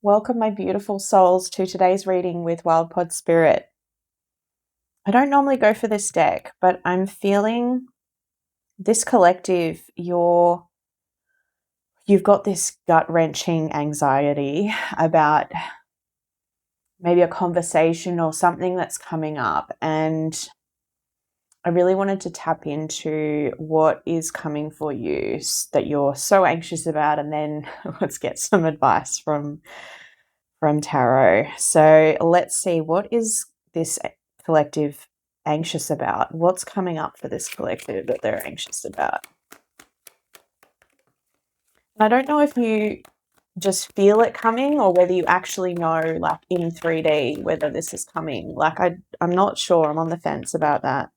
Welcome, my beautiful souls, to today's reading with Wild Pod Spirit. I don't normally go for this deck, but I'm feeling this collective, you've got this gut-wrenching anxiety about maybe a conversation or something that's coming up. And I really wanted to tap into what is coming for you that you're so anxious about, and then let's get some advice from tarot. So let's see, what is this collective anxious about? What's coming up for this collective that they're anxious about? I don't know if you just feel it coming or whether you actually know, like in 3D, whether this is coming. Like I'm not sure. I'm on the fence about that.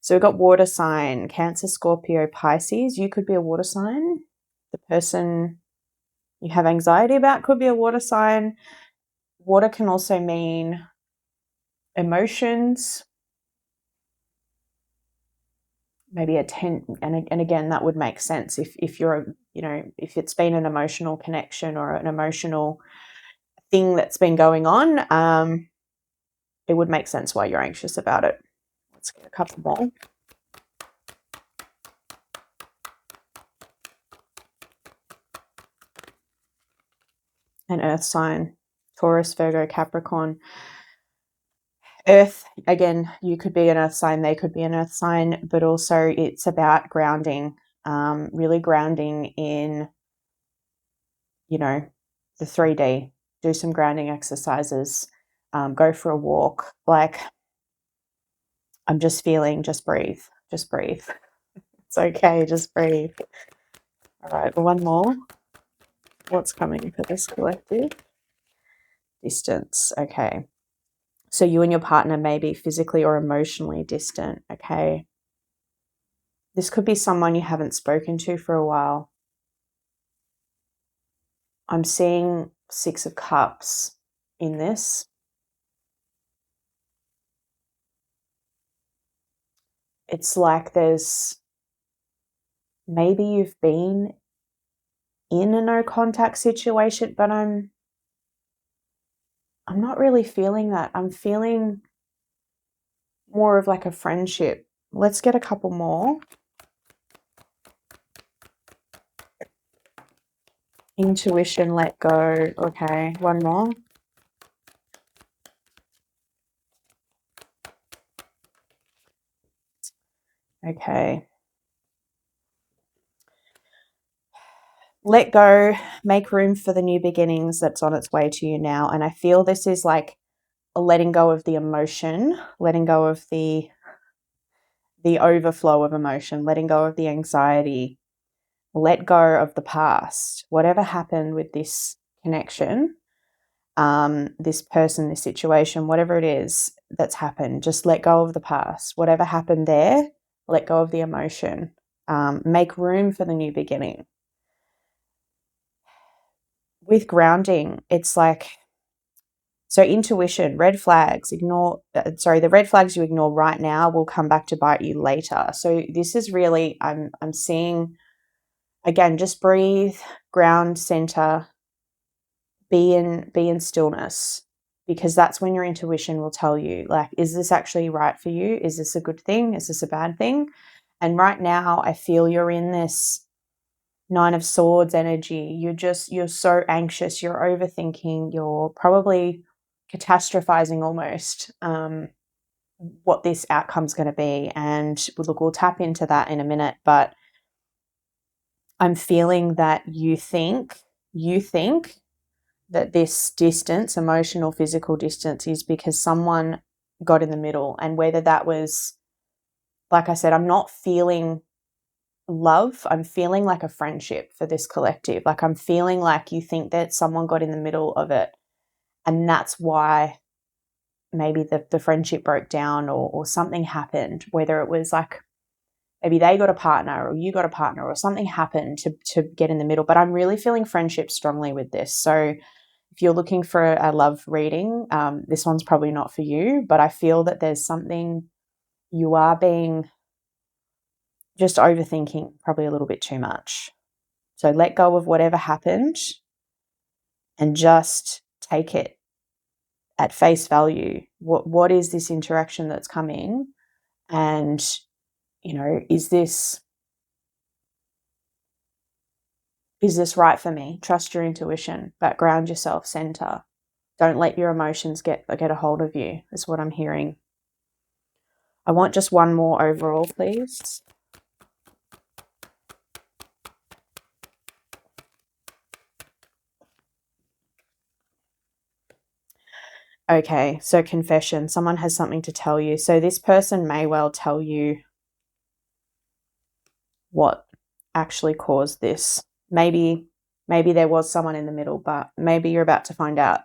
So we've got water sign, Cancer, Scorpio, Pisces. You could be a water sign. The person you have anxiety about could be a water sign. Water can also mean emotions, maybe and again, that would make sense if you're, if it's been an emotional connection or an emotional thing that's been going on, it would make sense why you're anxious about it. Let's get a couple more. An earth sign, Taurus, Virgo, Capricorn. Earth, again, you could be an earth sign, they could be an earth sign, but also it's about grounding, really grounding in, the 3D. Do some grounding exercises, go for a walk. Like, I'm just feeling, just breathe, just breathe. It's okay, just breathe. All right, one more. What's coming for this collective? Distance, okay. So you and your partner may be physically or emotionally distant, okay? This could be someone you haven't spoken to for a while. I'm seeing 6 of Cups in this. It's like there's, maybe you've been in a no contact situation, but I'm not really feeling that. I'm feeling more of like a friendship. Let's get a couple more. Intuition, let go. Okay, one more. Okay. Let go, make room for the new beginnings that's on its way to you now. And I feel this is like a letting go of the emotion, letting go of the overflow of emotion, letting go of the anxiety, let go of the past. Whatever happened with this connection, this person, this situation, whatever it is that's happened, just let go of the past. Whatever happened there, let go of the emotion. Make room for the new beginning. With grounding, it's like, so intuition, red flags, the red flags you ignore right now will come back to bite you later. So this is really, I'm seeing, again, just breathe, ground, center, be in stillness, because that's when your intuition will tell you, like, is this actually right for you? Is this a good thing? Is this a bad thing? And right now I feel you're in this 9 of Swords energy. You're so anxious, you're overthinking, you're probably catastrophizing almost, what this outcome's going to be. And look, we'll tap into that in a minute, but I'm feeling that you think that this distance, emotional, physical distance, is because someone got in the middle. And whether that was, like I said, I'm not feeling love, I'm feeling like a friendship for this collective. Like, I'm feeling like you think that someone got in the middle of it, and that's why maybe the friendship broke down, or something happened, whether it was like maybe they got a partner or you got a partner or something happened to get in the middle. But I'm really feeling friendship strongly with this. So if you're looking for a love reading, this one's probably not for you, but I feel that there's something you are being just overthinking, probably a little bit too much. So let go of whatever happened and just take it at face value. What is this interaction that's coming? And, is this right for me? Trust your intuition, but ground yourself, center. Don't let your emotions get a hold of you, is what I'm hearing. I want just one more overall, please. Okay, so confession. Someone has something to tell you. So this person may well tell you what actually caused this. Maybe there was someone in the middle, but maybe you're about to find out.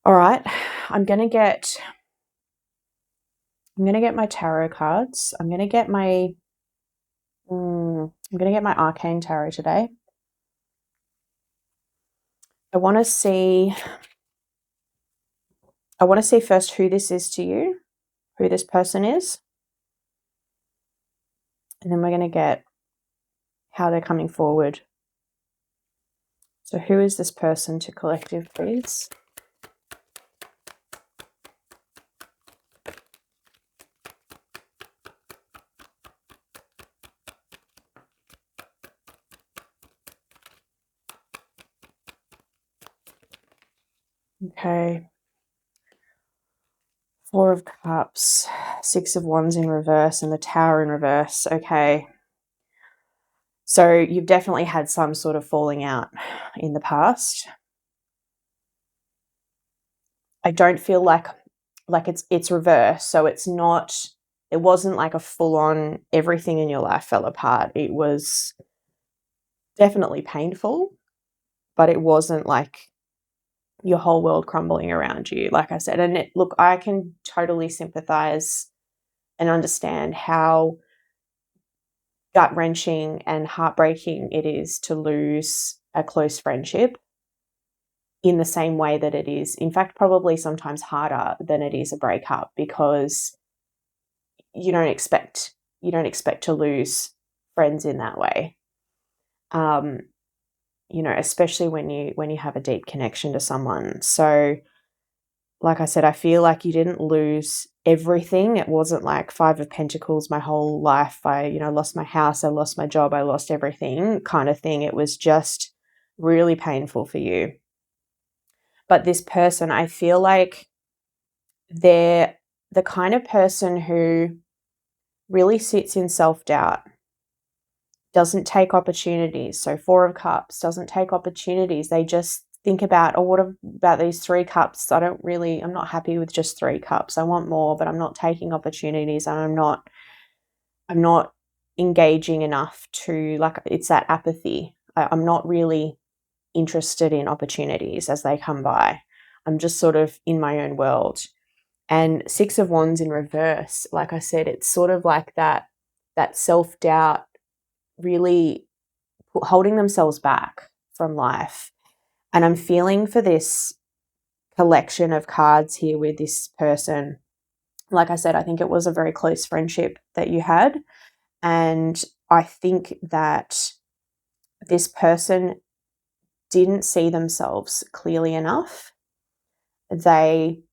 All right, I'm going to get my tarot cards. I'm going to get my arcane tarot today. I want to see first who this is to you, who this person is. And then we're going to get how they're coming forward. So who is this person to collective, please? Okay. 4 of Cups, 6 of Wands in reverse, and the Tower in reverse. Okay. So you've definitely had some sort of falling out in the past. I don't feel like it's reverse. So it wasn't like a full-on everything in your life fell apart. It was definitely painful, but it wasn't like your whole world crumbling around you, like I said. And look, I can totally sympathize and understand how gut-wrenching and heartbreaking it is to lose a close friendship, in the same way that it is, in fact, probably sometimes harder than it is a breakup, because you don't expect to lose friends in that way. Especially when you have a deep connection to someone. So, like I said, I feel like you didn't lose everything. It wasn't like 5 of Pentacles, my whole life. I, lost my house, I lost my job, I lost everything kind of thing. It was just really painful for you. But this person, I feel like they're the kind of person who really sits in self-doubt, doesn't take opportunities. So 4 of Cups, doesn't take opportunities. They just think about, what about these 3 cups? I'm not happy with just 3 cups. I want more, but I'm not taking opportunities, and I'm not engaging enough to, like, it's that apathy. I'm not really interested in opportunities as they come by. I'm just sort of in my own world. And 6 of Wands in reverse, like I said, it's sort of like that self-doubt, really holding themselves back from life. And I'm feeling for this collection of cards here with this person. Like I said, I think it was a very close friendship that you had. And I think that this person didn't see themselves clearly enough. They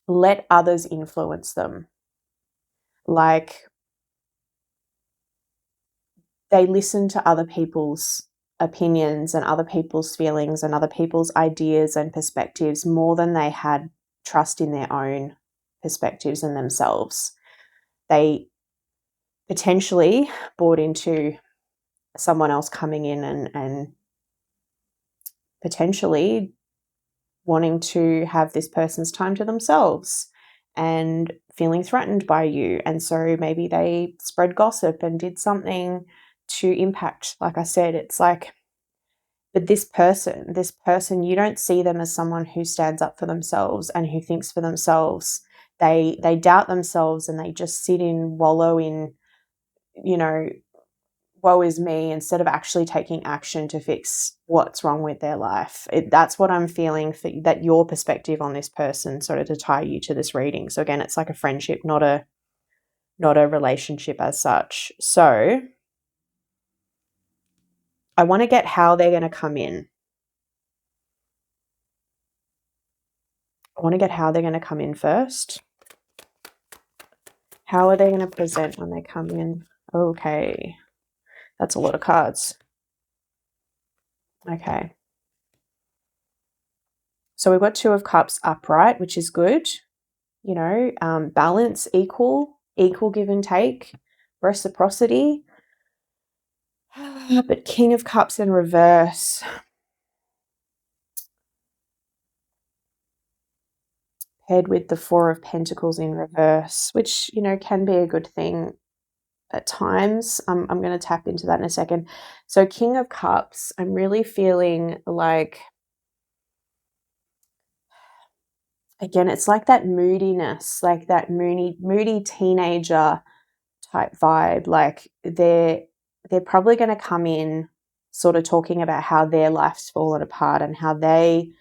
let others influence them. Like, they listened to other people's opinions and other people's feelings and other people's ideas and perspectives more than they had trust in their own perspectives and themselves. They potentially bought into someone else coming in and potentially wanting to have this person's time to themselves and feeling threatened by you. And so maybe they spread gossip and did something to impact. Like I said, it's like, but this person, you don't see them as someone who stands up for themselves and who thinks for themselves. They doubt themselves, and they just wallow in, woe is me, instead of actually taking action to fix what's wrong with their life. That's what I'm feeling, for that your perspective on this person, sort of to tie you to this reading. So again, it's like a friendship, not a relationship as such. So I want to get how they're going to come in. I want to get how they're going to come in first. How are they going to present when they come in? Okay. That's a lot of cards. Okay. So we've got Two of Cups upright, which is good. You know, balance, equal give and take, reciprocity. But King of Cups in reverse. Paired with the Four of Pentacles in reverse, which, you know, can be a good thing at times. I'm going to tap into that in a second. So King of Cups, I'm really feeling like, again, it's like that moodiness, like that moody teenager type vibe. Like they're probably going to come in sort of talking about how their life's fallen apart and how they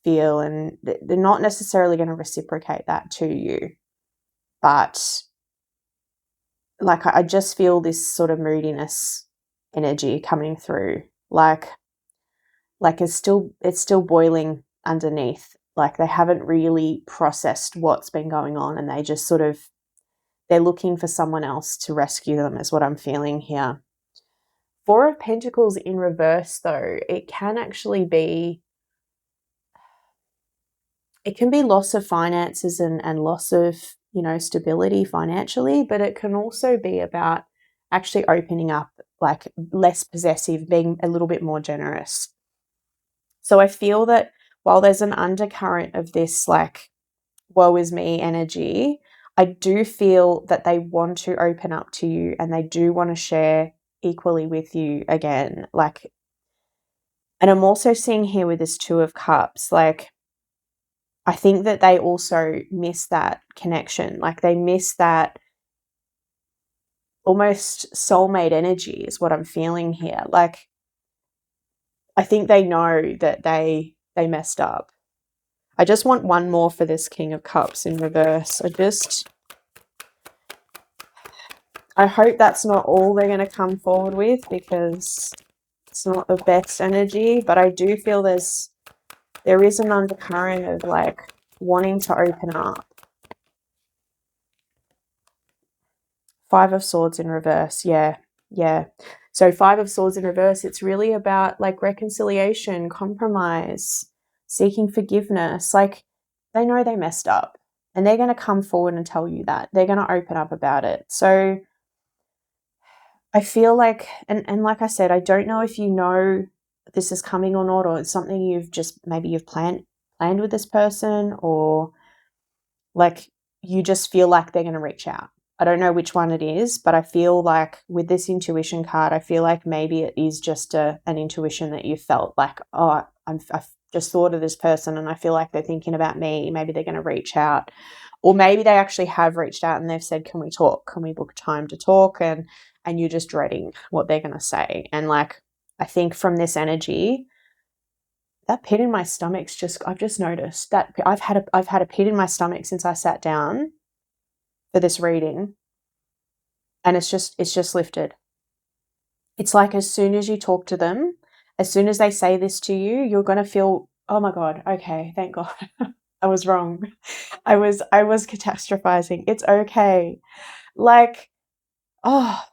feel, and they're not necessarily going to reciprocate that to you. But like I just feel this sort of moodiness energy coming through. Like it's still boiling underneath. Like they haven't really processed what's been going on, and they just sort of, they're looking for someone else to rescue them, is what I'm feeling here. Four of Pentacles in reverse, though, it can actually be, it can be loss of finances and loss of, you know, stability financially, but it can also be about actually opening up, like less possessive, being a little bit more generous. So I feel that while there's an undercurrent of this, like, woe is me energy, I do feel that they want to open up to you and they do want to share equally with you again. Like, and I'm also seeing here with this Two of Cups, like, I think that they also miss that connection. Like they miss that almost soulmate energy is what I'm feeling here. Like I think they know that they messed up. I just want one more for this King of Cups in reverse. I hope that's not all they're going to come forward with, because it's not the best energy, but I do feel there is an undercurrent of like wanting to open up. Five of Swords in reverse. Yeah. So Five of Swords in reverse, it's really about like reconciliation, compromise, seeking forgiveness. Like they know they messed up and they're going to come forward and tell you that. They're going to open up about it. So I feel like, and like I said, I don't know if you know this is coming or not, or it's something you've just, maybe you've planned with this person, or like you just feel like they're going to reach out. I don't know which one it is, but I feel like with this intuition card, I feel like maybe it is just an intuition that you felt like, oh, I've just thought of this person and I feel like they're thinking about me. Maybe they're going to reach out. Or maybe they actually have reached out and they've said, can we talk? Can we book time to talk? And you're just dreading what they're going to say. And like, I think from this energy, that pit in my stomach's I've just noticed that I've had a pit in my stomach since I sat down for this reading, and it's just lifted. It's like as soon as you talk to them, as soon as they say this to you, you're going to feel, oh my God, okay, thank God. I was wrong. I was catastrophizing. It's okay. Like, oh,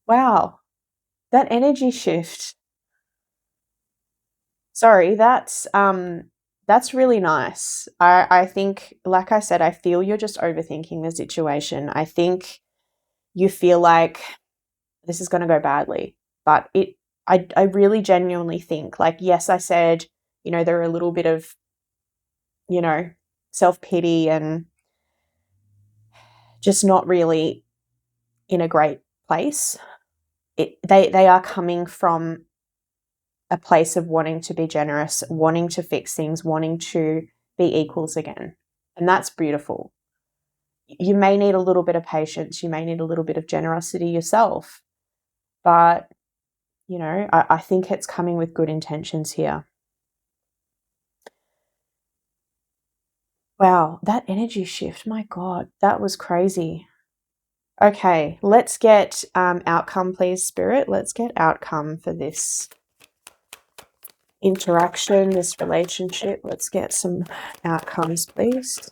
wow. That energy shift. Sorry, that's really nice. I think, like I said, I feel you're just overthinking the situation. I think you feel like this is going to go badly, but I really genuinely think, like, yes, I said, you know, there are a little bit of, you know, self-pity and just not really in a great place. They are coming from a place of wanting to be generous, wanting to fix things, wanting to be equals again. And that's beautiful. You may need a little bit of patience, you may need a little bit of generosity yourself, but, you know, I think it's coming with good intentions here. Wow, that energy shift, my God, that was crazy. Okay, let's get outcome, please, Spirit. Let's get outcome for this interaction, this relationship. Let's get some outcomes, please.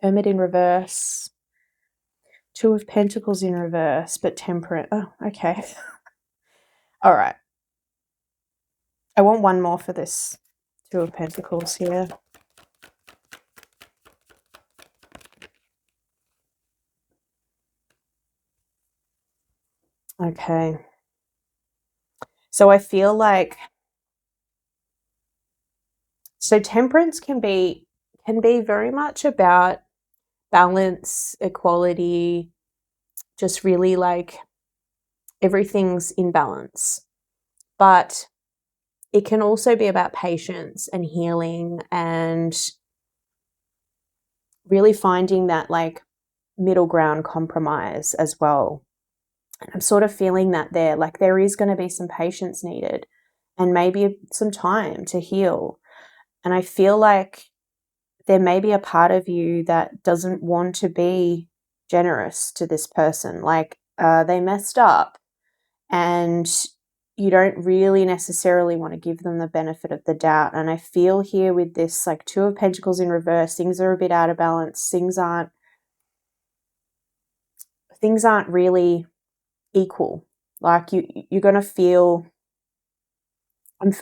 Hermit in reverse. Two of Pentacles in reverse, but temperate. Oh, okay. All right. I want one more for this Two of Pentacles here. Okay. So I feel like, so temperance can be very much about balance, equality, just really like everything's in balance. But it can also be about patience and healing and really finding that like middle ground compromise as well. I'm sort of feeling that there, like there is going to be some patience needed and maybe some time to heal. And I feel like there may be a part of you that doesn't want to be generous to this person. Like they messed up and you don't really necessarily want to give them the benefit of the doubt. And I feel here with this like Two of Pentacles in reverse, things are a bit out of balance. Things aren't really equal. Like you're going to feel,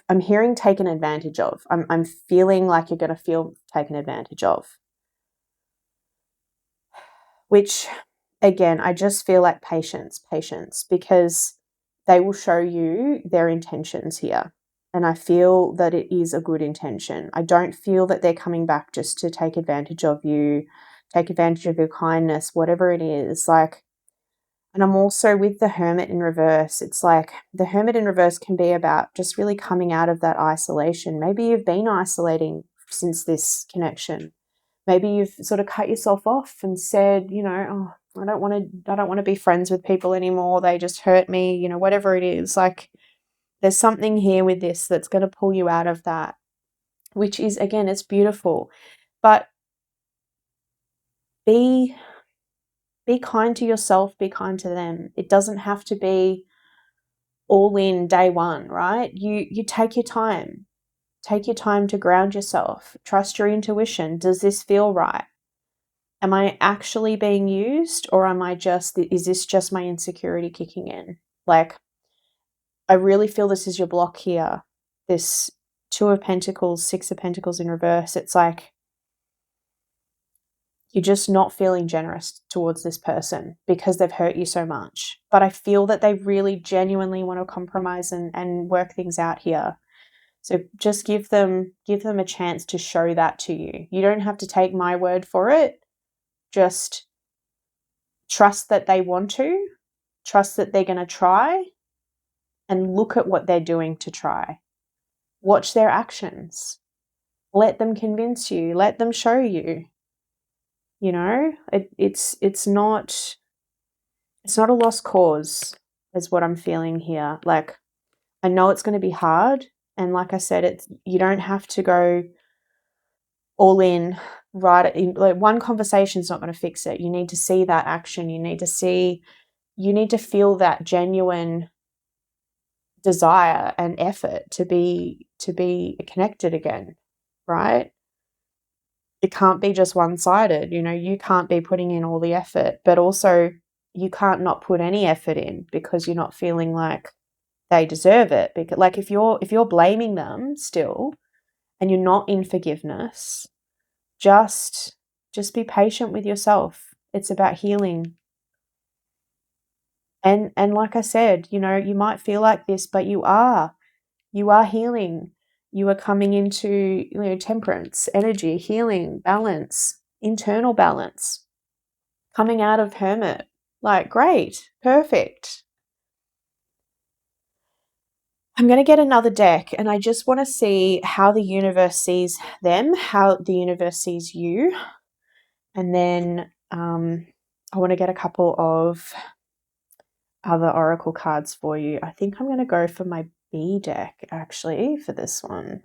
I'm hearing taken advantage of. I'm feeling like you're going to feel taken advantage of, which again, I just feel like patience, because they will show you their intentions here. And I feel that it is a good intention. I don't feel that they're coming back just to take advantage of you, take advantage of your kindness, whatever it is. Like, and I'm also with the Hermit in reverse. It's like the Hermit in reverse can be about just really coming out of that isolation. Maybe you've been isolating since this connection. Maybe you've sort of cut yourself off and said, you know, oh, I don't want to be friends with people anymore. They just hurt me, you know, whatever it is. Like there's something here with this that's going to pull you out of that, which is, again, it's beautiful. But be kind to yourself, be kind to them. It doesn't have to be all in day one, right? You take your time. Take your time to ground yourself. Trust your intuition. Does this feel right? Am I actually being used, or is this just my insecurity kicking in? Like, I really feel this is your block here. This Two of Pentacles, Six of Pentacles in reverse. It's like you're just not feeling generous towards this person because they've hurt you so much. But I feel that they really genuinely want to compromise and work things out here. So just give them a chance to show that to you. You don't have to take my word for it. Just trust that they want to, trust that they're going to try, and look at what they're doing to try. Watch their actions. Let them convince you. Let them show you. You know, it's not a lost cause, is what I'm feeling here. Like, I know it's going to be hard, and like I said, you don't have to go all in right in, like one conversation's not going to fix it. You need to see that action. You need to feel that genuine desire and effort to be connected again, right? It can't be just one-sided. You know, you can't be putting in all the effort, but also you can't not put any effort in because you're not feeling like they deserve it. Because, like, if you're blaming them still and you're not in forgiveness, just be patient with yourself. It's about healing. And like I said, you know, you might feel like this, but you are healing. You are coming into, you know, temperance, energy, healing, balance, internal balance, coming out of Hermit. Like, great, perfect. I'm going to get another deck, and I just want to see how the universe sees them, how the universe sees you. And then I want to get a couple of other oracle cards for you. I think I'm going to go for my B deck actually for this one.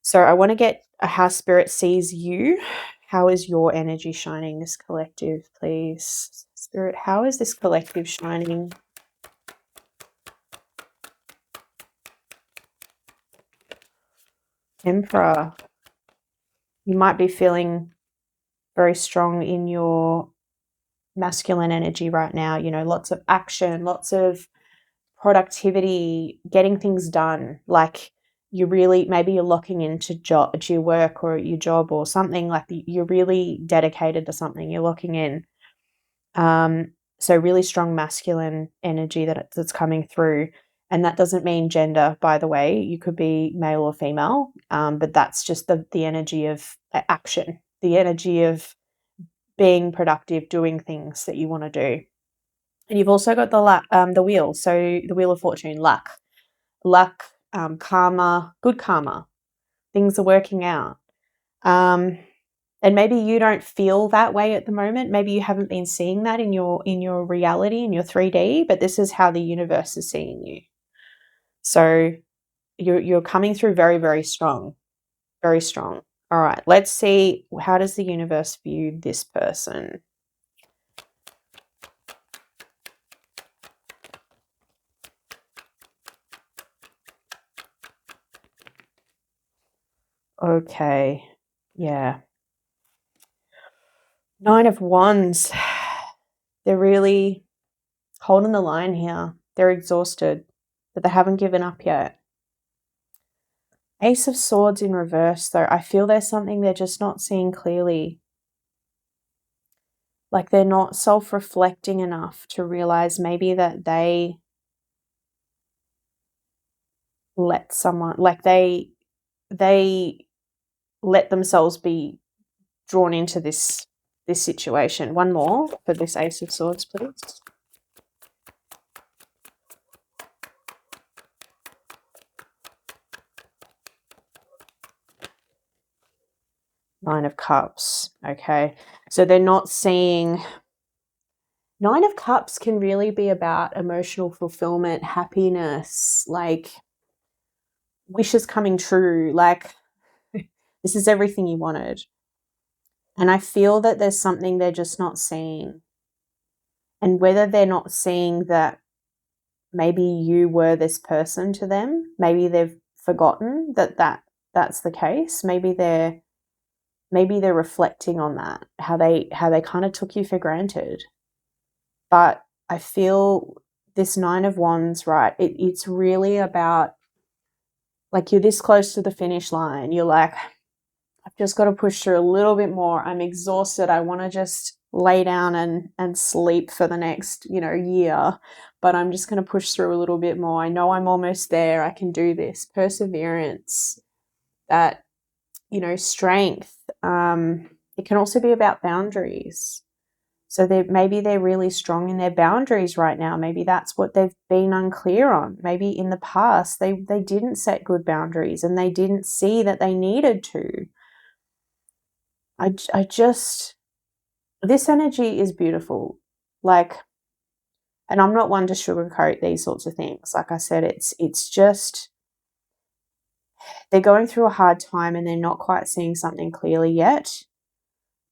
So I want to get how Spirit sees you. How is your energy shining this collective, please? Spirit, how is this collective shining? Emperor. You might be feeling very strong in your masculine energy right now. You know, lots of action, lots of productivity, getting things done. Like you really, maybe you're locking into to your work or your job or something, like you're really dedicated to something, you're locking in. So really strong masculine energy that's coming through. And that doesn't mean gender, by the way. You could be male or female, but that's just the energy of action, the energy of being productive, doing things that you want to do. And you've also got the wheel, so the wheel of fortune, luck, karma, good karma. Things are working out. And maybe you don't feel that way at the moment. Maybe you haven't been seeing that in your reality, in your 3D, but this is how the universe is seeing you. So you're coming through very, very strong. Very strong. All right, let's see, how does the universe view this person? Okay. Yeah. 9 of Wands. They're really holding the line here. They're exhausted, but they haven't given up yet. Ace of Swords in reverse, though. I feel there's something they're just not seeing clearly. Like they're not self-reflecting enough to realize maybe that they let someone, like they let themselves be drawn into this situation. One more for this Ace of Swords, please. Nine of Cups. Okay. So they're not seeing. Nine of Cups can really be about emotional fulfillment, happiness, like wishes coming true. Like this is everything you wanted. And I feel that there's something they're just not seeing. And whether they're not seeing that maybe you were this person to them, maybe they've forgotten that's the case. Maybe they're reflecting on that, how they kind of took you for granted. But I feel this Nine of Wands, right? It's really about, like, you're this close to the finish line. You're like, I've just got to push through a little bit more. I'm exhausted. I want to just lay down and sleep for the next, year, but I'm just going to push through a little bit more. I know I'm almost there. I can do this. Perseverance, that, strength. It can also be about boundaries. So maybe they're really strong in their boundaries right now. Maybe that's what they've been unclear on. Maybe in the past they didn't set good boundaries and they didn't see that they needed to. I just, this energy is beautiful. Like, and I'm not one to sugarcoat these sorts of things. Like I said, it's just, they're going through a hard time and they're not quite seeing something clearly yet,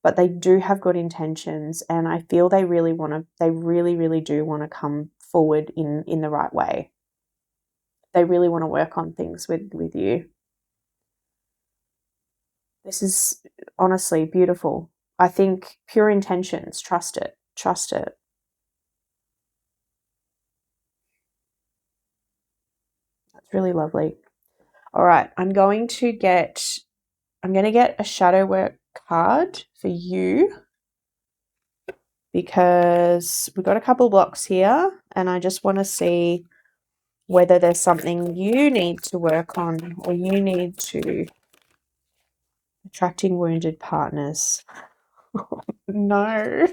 but they do have good intentions. And I feel they really, really do want to come forward in the right way. They really want to work on things with you. This is honestly beautiful. I think pure intentions, trust it. That's really lovely. All right, I'm going to get a shadow work card for you because we've got a couple blocks here and I just want to see whether there's something you need to work on or you need to. Attracting wounded partners. No.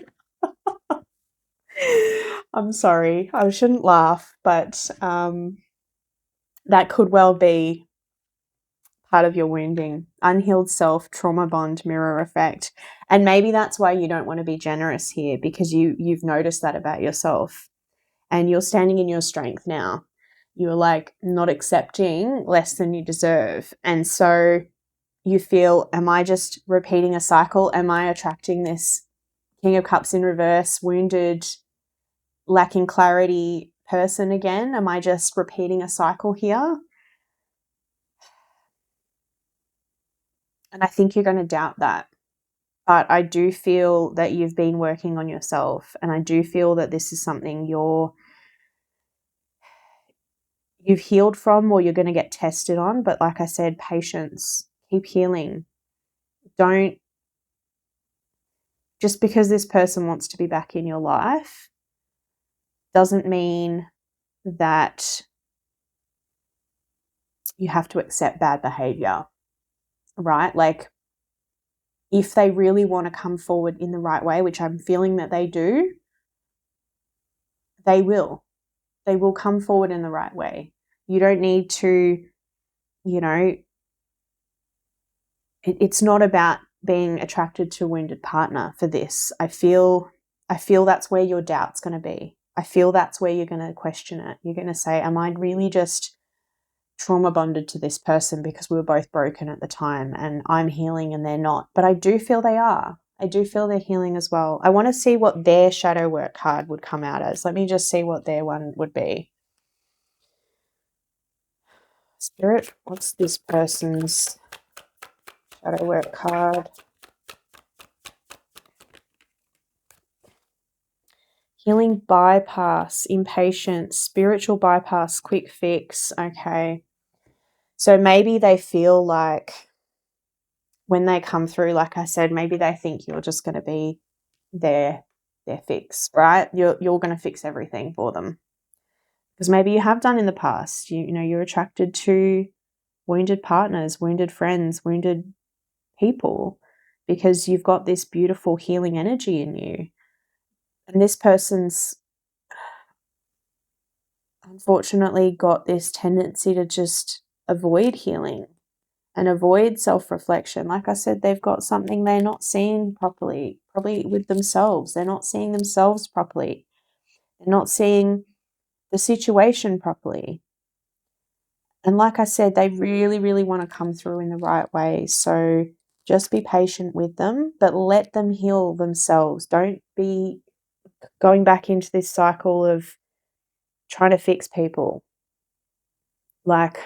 I'm sorry. I shouldn't laugh, but that could well be part of your wounding. Unhealed self, trauma bond, mirror effect. And maybe that's why you don't want to be generous here, because you've noticed that about yourself and you're standing in your strength now. You're like not accepting less than you deserve. And so you feel, am I just repeating a cycle? Am I attracting this King of Cups in reverse, wounded, lacking clarity person again? Am I just repeating a cycle here? And I think you're going to doubt that. But I do feel that you've been working on yourself, and I do feel that this is something you've healed from, or you're going to get tested on. But like I said, patience, keep healing. Don't, just because this person wants to be back in your life doesn't mean that you have to accept bad behavior, right? Like, if they really want to come forward in the right way, which I'm feeling that they do, they will. They will come forward in the right way. You don't need to, you know, it's not about being attracted to a wounded partner for this. I feel that's where your doubt's going to be. I feel that's where you're going to question it. You're going to say, am I really just trauma bonded to this person because we were both broken at the time and I'm healing and they're not? But I do feel they are. I do feel they're healing as well. I want to see what their shadow work card would come out as. Let me just see what their one would be. Spirit, what's this person's shadow work card? Healing bypass, impatience, spiritual bypass, quick fix. Okay. So maybe they feel like when they come through, like I said, maybe they think you're just going to be their fix, right? You're going to fix everything for them. Because maybe you have done in the past. You know, you're attracted to wounded partners, wounded friends, wounded people because you've got this beautiful healing energy in you. And this person's unfortunately got this tendency to just avoid healing and avoid self-reflection. Like I said, they've got something they're not seeing properly, probably with themselves. They're not seeing themselves properly. They're not seeing the situation properly. And like I said, they really, really want to come through in the right way. So just be patient with them, but let them heal themselves. Don't be going back into this cycle of trying to fix people. Like,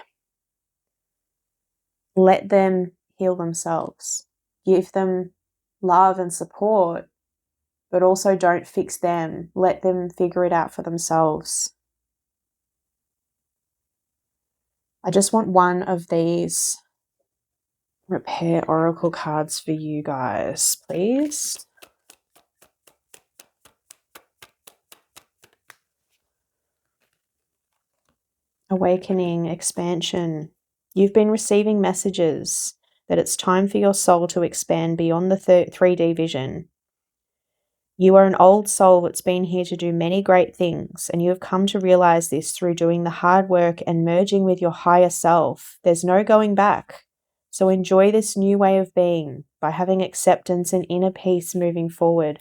let them heal themselves. Give them love and support, but also don't fix them. Let them figure it out for themselves. I just want one of these repair oracle cards for you guys, please. Awakening, expansion. You've been receiving messages that it's time for your soul to expand beyond the 3D vision. You are an old soul that's been here to do many great things, and you have come to realize this through doing the hard work and merging with your higher self. There's no going back. So enjoy this new way of being by having acceptance and inner peace moving forward.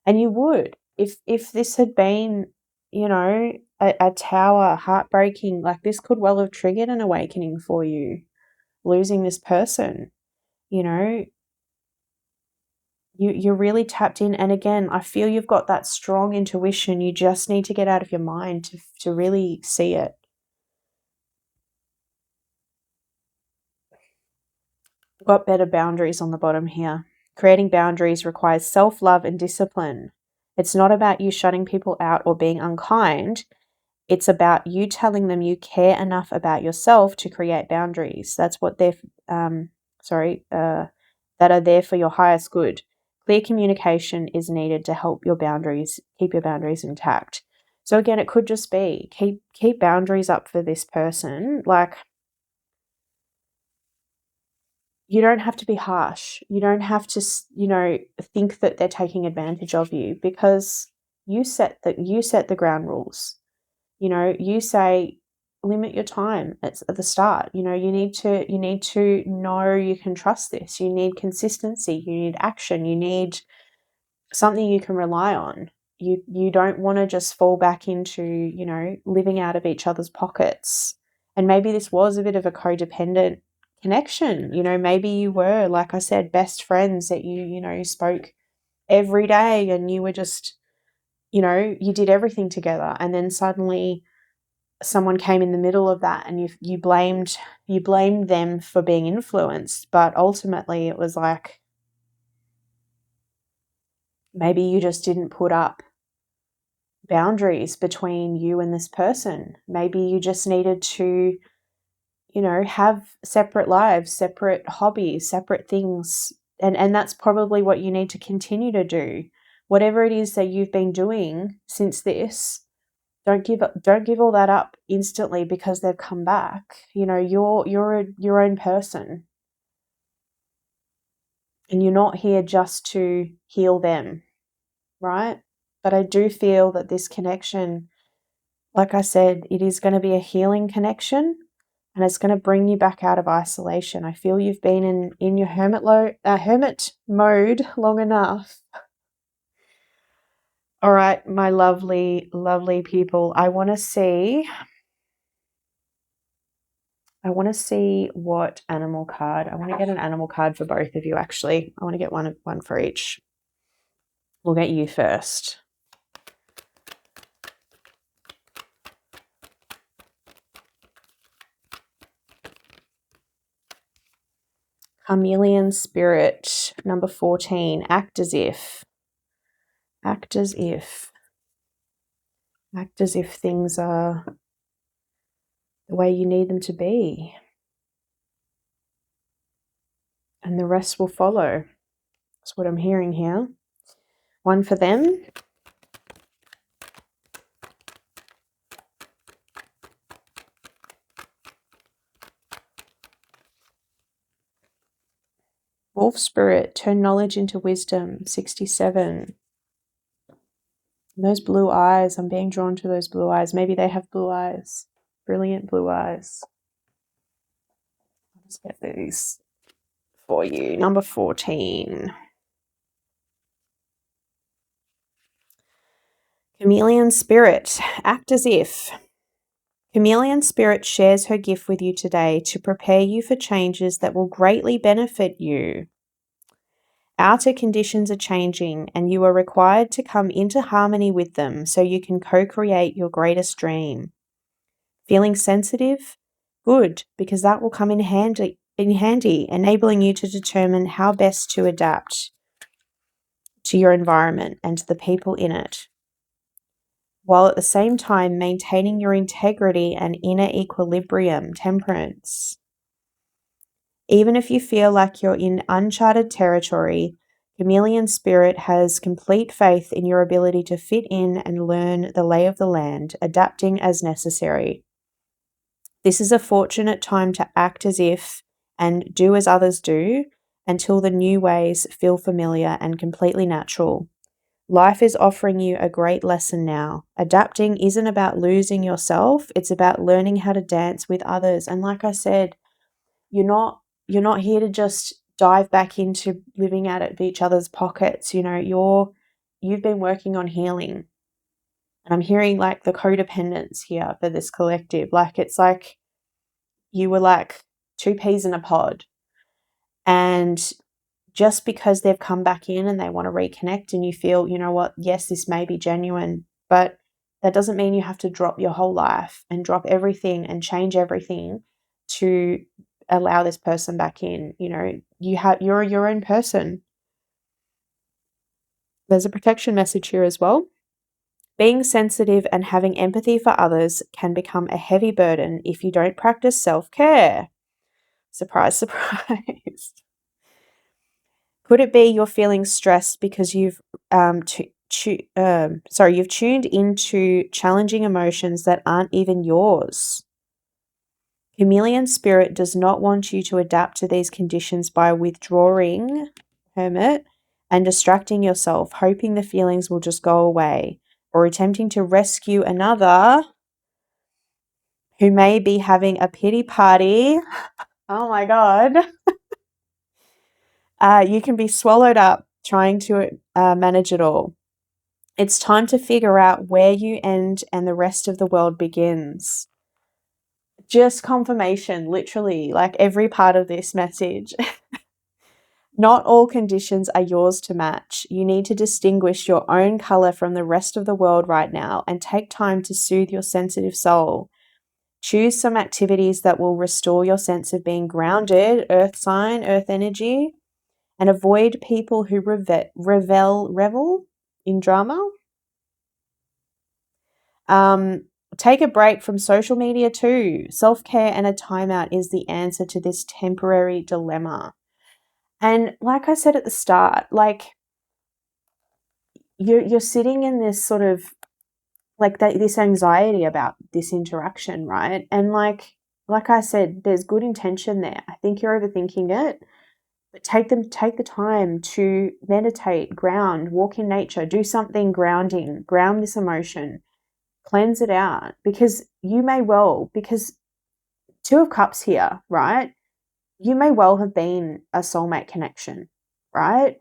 And you would, if this had been, you know, a tower, heartbreaking, like this could well have triggered an awakening for you, losing this person, you know. You're really tapped in. And again, I feel you've got that strong intuition. You just need to get out of your mind to really see it. We've got better boundaries on the bottom here. Creating boundaries requires self-love and discipline. It's not about you shutting people out or being unkind. It's about you telling them you care enough about yourself to create boundaries. That's what they're, that are there for your highest good. Clear communication is needed to help your boundaries, keep your boundaries intact. So again, it could just be keep boundaries up for this person. Like, you don't have to be harsh. You don't have to, think that they're taking advantage of you, because you set the ground rules. You say limit your time at the start. You need to know you can trust this. You need consistency. You need action. You need something you can rely on. you don't want to just fall back into, living out of each other's pockets. And maybe this was a bit of a codependent connection. Maybe you were, like I said, best friends that you spoke every day, and you were just, you did everything together. And then suddenly someone came in the middle of that, and you blamed them for being influenced. But ultimately it was like, maybe you just didn't put up boundaries between you and this person. Maybe you just needed to, have separate lives, separate hobbies, separate things. And that's probably what you need to continue to do. Whatever it is that you've been doing since this, don't give all that up instantly because they've come back. You're your own person, and you're not here just to heal them, right? But I do feel that this connection, like I said, it is going to be a healing connection, and it's going to bring you back out of isolation. I feel you've been in your hermit mode long enough. All right, my lovely, lovely people. I want to see what animal card. I want to get an animal card for both of you, actually. I want to get one for each. We'll get you first. Chameleon Spirit, number 14. Act as if. Act as if. Act as if things are the way you need them to be. And the rest will follow. That's what I'm hearing here. One for them. Wolf Spirit, turn knowledge into wisdom, 67. And those blue eyes, I'm being drawn to those blue eyes. Maybe they have blue eyes. Brilliant blue eyes. I'll just get these for you. Number 14. Chameleon Spirit, act as if. Chameleon Spirit shares her gift with you today to prepare you for changes that will greatly benefit you. Outer conditions are changing, and you are required to come into harmony with them so you can co-create your greatest dream. Feeling sensitive? Good, because that will come in handy, enabling you to determine how best to adapt to your environment and to the people in it, while at the same time maintaining your integrity and inner equilibrium, temperance. Even if you feel like you're in uncharted territory, Chameleon Spirit has complete faith in your ability to fit in and learn the lay of the land, adapting as necessary. This is a fortunate time to act as if and do as others do until the new ways feel familiar and completely natural. Life is offering you a great lesson now. Adapting isn't about losing yourself, it's about learning how to dance with others. And like I said, you're not here to just dive back into living out of each other's pockets. You've been working on healing. And I'm hearing like the codependence here for this collective. Like it's like you were like two peas in a pod. And just because they've come back in and they want to reconnect and you feel, you know what, yes, this may be genuine, but that doesn't mean you have to drop your whole life and drop everything and change everything to allow this person back in. You're your own person. There's a protection message here as well. Being sensitive and having empathy for others can become a heavy burden if you don't practice self-care. Surprise, surprise. Could it be you're feeling stressed because you've tuned into challenging emotions that aren't even yours? Chameleon Spirit does not want you to adapt to these conditions by withdrawing, hermit, and distracting yourself, hoping the feelings will just go away, or attempting to rescue another who may be having a pity party. Oh my God. You can be swallowed up trying to manage it all. It's time to figure out where you end and the rest of the world begins. Just confirmation, literally, like every part of this message. Not all conditions are yours to match. You need to distinguish your own color from the rest of the world right now and take time to soothe your sensitive soul. Choose some activities that will restore your sense of being grounded, earth sign, earth energy, and avoid people who revel in drama. Take a break from social media too. Self-care and a timeout is the answer to this temporary dilemma. And like I said at the start, like you're sitting in this sort of like this anxiety about this interaction, right? And like I said, there's good intention there. I think you're overthinking it, but take the time to meditate, ground, walk in nature, do something grounding, ground this emotion, cleanse it out, because because Two of Cups here, right? You may well have been a soulmate connection, right?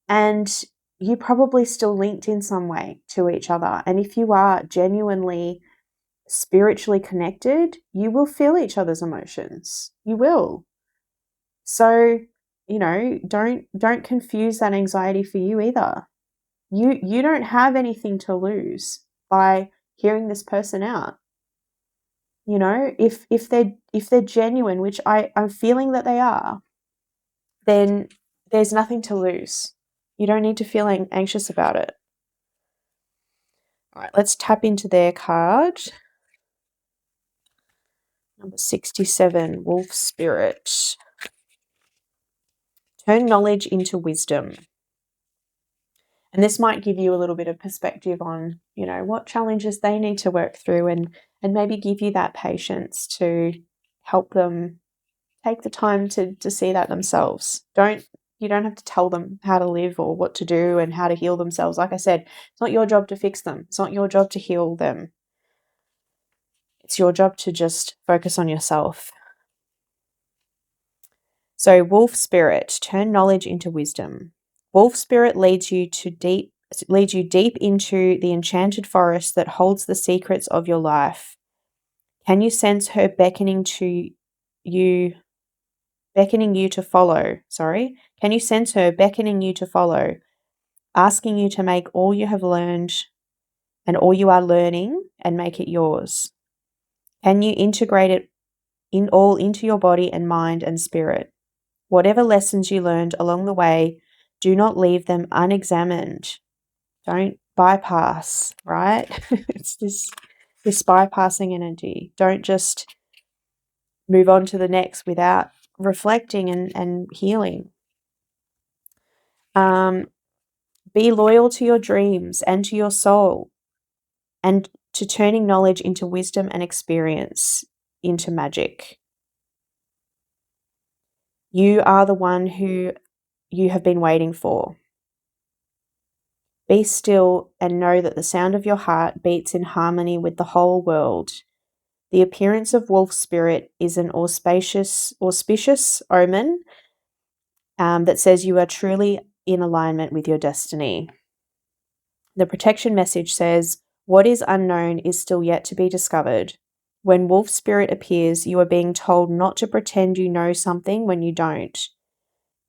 And you probably still linked in some way to each other. And if you are genuinely spiritually connected, you will feel each other's emotions. You will. So, don't confuse that anxiety for you either. You don't have anything to lose by hearing this person out. If they're genuine, which I'm feeling that they are, then there's nothing to lose. You don't need to feel anxious about it. All right, let's tap into their card. Number 67, Wolf Spirit. Turn knowledge into wisdom. And this might give you a little bit of perspective on, what challenges they need to work through, and maybe give you that patience to help them take the time to see that themselves. You don't have to tell them how to live or what to do and how to heal themselves. Like I said, it's not your job to fix them. It's not your job to heal them. It's your job to just focus on yourself. So, Wolf Spirit, turn knowledge into wisdom. Wolf Spirit leads you deep into the enchanted forest that holds the secrets of your life. Can you sense her beckoning you to follow? Sorry. Can you sense her beckoning you to follow, asking you to make all you have learned and all you are learning and make it yours? Can you integrate it into your body and mind and spirit? Whatever lessons you learned along the way, do not leave them unexamined. Don't bypass, right? It's this bypassing energy. Don't just move on to the next without reflecting and healing. Be loyal to your dreams and to your soul, and to turning knowledge into wisdom and experience into magic. You are the one who you have been waiting for. Be still and know that the sound of your heart beats in harmony with the whole world. The appearance of wolf spirit is an auspicious omen that says you are truly in alignment with your destiny. The protection message says, what is unknown is still yet to be discovered. When wolf spirit appears, you are being told not to pretend you know something when you don't.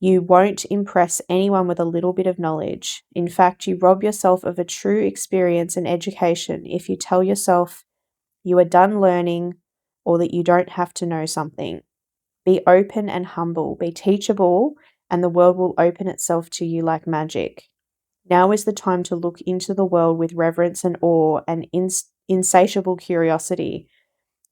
You won't impress anyone with a little bit of knowledge. In fact, you rob yourself of a true experience and education if you tell yourself you are done learning or that you don't have to know something. Be open and humble. Be teachable, and the world will open itself to you like magic. Now is the time to look into the world with reverence and awe and insatiable curiosity.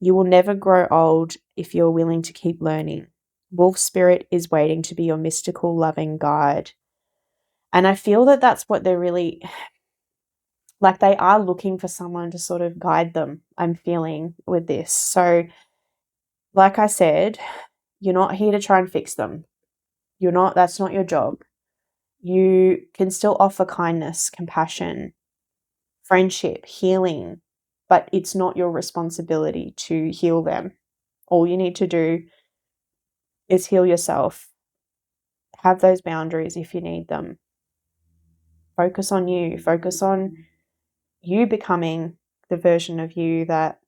You will never grow old if you're willing to keep learning. Wolf Spirit is waiting to be your mystical, loving guide. And I feel that that's what they're really, like, they are looking for someone to sort of guide them, I'm feeling, with this. So, like I said, you're not here to try and fix them. That's not your job. You can still offer kindness, compassion, friendship, healing, but it's not your responsibility to heal them. All you need to do is heal yourself. Have those boundaries if you need them. Focus on you. Focus on you becoming the version of you that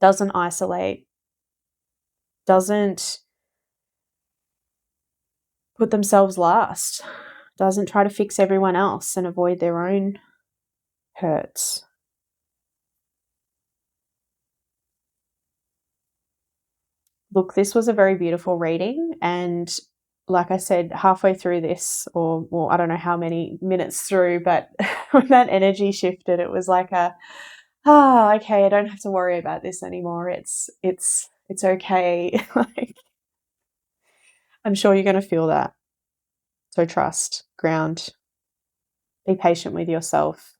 doesn't isolate, doesn't put themselves last, doesn't try to fix everyone else and avoid their own hurts. Look, this was a very beautiful reading, and like I said, halfway through this, or well, I don't know how many minutes through, but when that energy shifted, it was like okay, I don't have to worry about this anymore. It's okay. Like, I'm sure you're going to feel that. So trust, ground, be patient with yourself.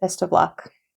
Best of luck.